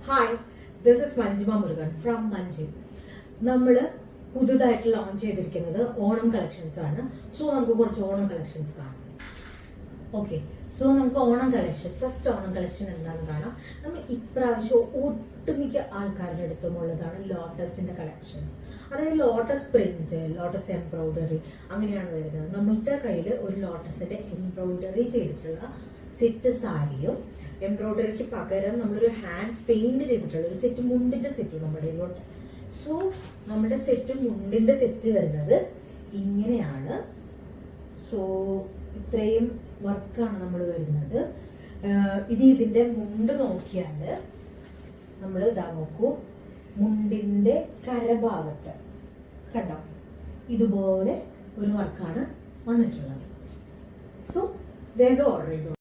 Hi, this is Manjima Murugan from Manji. നമ്മള് പുതുതായിട്ട് launch ചെയ്തിരിക്കുന്നത് ഓണം കളക്ഷൻസ് ആണ്. സോ നമുക്ക് കുറച്ച് ഓണം കളക്ഷൻസ് കാണാം. ഓക്കെ, സോ നമുക്ക് Onam collection, first Onam collection എന്താണെന്ന് കാണാം. നമ്മൾ ഇപ്രാവശ്യം ഒട്ടുമിക്ക ആൾക്കാരുടെ അടുത്തും ഉള്ളതാണ് ലോട്ടസിന്റെ കളക്ഷൻസ്. അതായത് ലോട്ടസ് പ്രിന്റ്, ലോട്ടസ് എംബ്രോയിഡറി അങ്ങനെയാണ് വരുന്നത്. നമ്മളുടെ കയ്യിൽ ഒരു ലോട്ടസിന്റെ എംബ്രോയിഡറി ചെയ്തിട്ടുള്ള സെറ്റ് സാരിയും എംബ്രോയിഡറിക്ക് പകരം നമ്മളൊരു ഹാൻഡ് പെയിന്റ് ചെയ്തിട്ടുള്ള ഒരു സെറ്റ് മുണ്ടിന്റെ സെറ്റ് നമ്മുടെ ഇതിലോട്ട്. സോ നമ്മുടെ സെറ്റ് മുണ്ടിന്റെ സെറ്റ് വരുന്നത് ഇങ്ങനെയാണ്. സോ ഇത്രയും വർക്കാണ് നമ്മൾ വരുന്നത്. ഇനി ഇതിന്റെ മുണ്ട് നോക്കിയാൽ നമ്മൾ ഇതാ നോക്കൂ, മുണ്ടിന്റെ കരഭാഗത്ത് കണ്ടോ ഇതുപോലെ ഒരു വർക്കാണ് വന്നിട്ടുള്ളത്. സോ വേഗം ഓർഡർ ചെയ്തു.